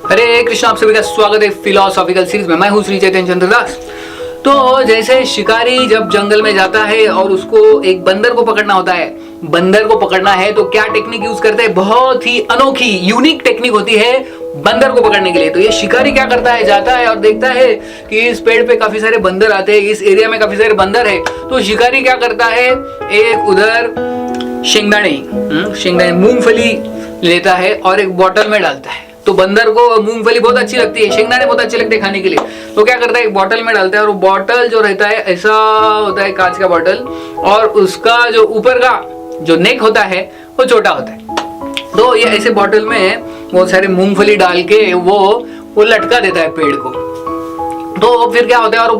हरे कृष्ण, आप सभी का स्वागत है फिलोसॉफिकल सीरीज में। मैं हूं श्री चैतन्य चंद्र दास। तो जैसे शिकारी जब जंगल में जाता है और उसको एक बंदर को पकड़ना होता है, बंदर को पकड़ना है तो क्या टेक्निक यूज करते हैं? बहुत ही अनोखी यूनिक टेक्निक होती है बंदर को पकड़ने के लिए। तो ये शिकारी क्या करता है, जाता है और देखता है कि इस पेड़ पे काफी सारे बंदर आते हैं, इस एरिया में काफी सारे बंदर है। तो शिकारी क्या करता है, एक उधर शेंगदाने मूंगफली लेता है और एक बोतल में डालता है। तो बंदर को मूंगफली बहुत अच्छी लगती है, शेंगदाने बहुत अच्छे लगते हैं खाने के लिए। तो क्या करता है, एक बोतल में डालता है और वो बोतल जो रहता है ऐसा होता है, कांच का बोतल, और उसका जो ऊपर का जो नेक होता है वो छोटा होता है। तो ये ऐसे बोतल में बहुत सारे मूंगफली डाल के वो लटका देता है पेड़ को। तो फिर क्या होता है, और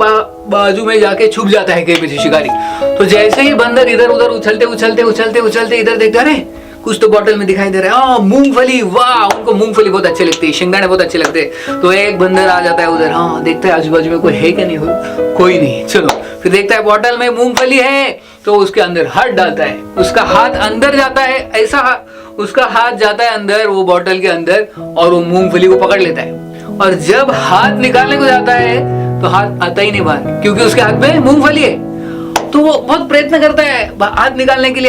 बाजू में जाके छुप जाता है कहीं पीछे शिकारी। तो जैसे ही बंदर इधर उधर उछलते इधर देखता है, अरे कुछ तो बोतल में दिखाई दे रहा है, मूंगफली। वाह, उनको मूंगफली बहुत अच्छे लगती है, शेंगदाने बहुत अच्छे लगते हैं। तो एक बंदर आ जाता है उधर, देखता है आजू बाजू में कोई है क्या, नहीं हो कोई नहीं, चलो। फिर देखता है बोतल में मूंगफली है, तो उसके अंदर हाथ डालता है, उसका हाथ अंदर जाता है, ऐसा उसका हाथ जाता है अंदर वो बोतल के अंदर, और वो मूंगफली को पकड़ लेता है। और जब हाथ निकालने को जाता है तो हाथ आता ही नहीं बाहर, क्योंकि उसके हाथ में मूंगफली है। तो वो बहुत प्रयत्न करता है हाथ निकालने के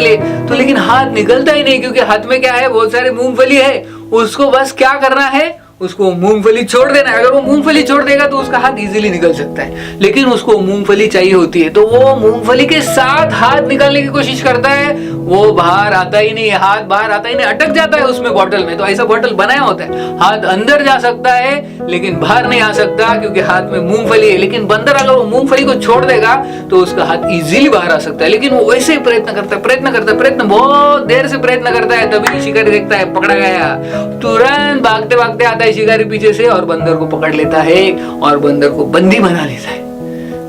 लिए, तो लेकिन हाथ निकलता ही नहीं, क्योंकि हाथ में क्या है, बहुत सारे मूंगफली है। उसको बस क्या करना है, उसको मूंगफली छोड़ देना है। अगर वो मूंगफली छोड़ देगा तो उसका हाथ इजीली निकल सकता है, लेकिन उसको मूंगफली चाहिए होती है। तो वो मूंगफली के साथ हाथ निकालने की कोशिश करता है, वो बाहर आता ही नहीं, हाथ बाहर आता ही नहीं, अटक जाता है उसमें बोतल में। तो ऐसा बोतल बनाया होता है, हाथ अंदर जा सकता है लेकिन बाहर नहीं आ सकता, क्योंकि हाथ में मूंगफली है। लेकिन बंदर अगर वो मूंगफली को छोड़ देगा तो उसका हाथ इजीली बाहर आ सकता है। लेकिन वो वैसे ही प्रयत्न करता है, बहुत देर से प्रयत्न करता है। तभी शिकारी देखता है पकड़ा गया, तुरंत भागते भागते आता है शिकारी पीछे से और बंदर को पकड़ लेता है और बंदर को बंदी बना लेता है।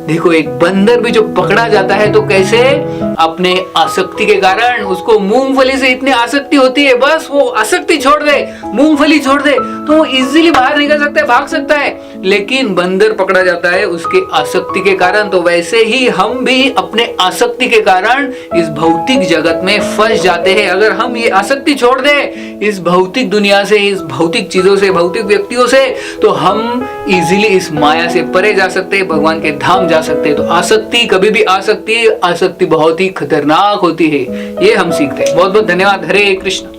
देखो, एक बंदर भी जो पकड़ा जाता है तो कैसे, अपने आसक्ति के कारण। उसको मूंगफली से इतनी आसक्ति होती है, बस वो आसक्ति छोड़ दे, मूंगफली छोड़ दे तो वो इजीली बाहर निकल सकता है, भाग सकता है। लेकिन बंदर पकड़ा जाता है उसके आसक्ति के कारण। तो वैसे ही हम भी अपने आसक्ति के कारण इस भौतिक जगत में फंस जाते हैं। अगर हम ये आसक्ति छोड़ दे इस भौतिक दुनिया से, इस भौतिक चीजों से, भौतिक व्यक्तियों से, तो हम इजीली इस माया से परे जा सकते हैं, भगवान के धाम जा सकते हैं। तो आसक्ति कभी भी आ सकती है, आसक्ति बहुत ही खतरनाक होती है, ये हम सीखते हैं। बहुत बहुत धन्यवाद। हरे कृष्ण।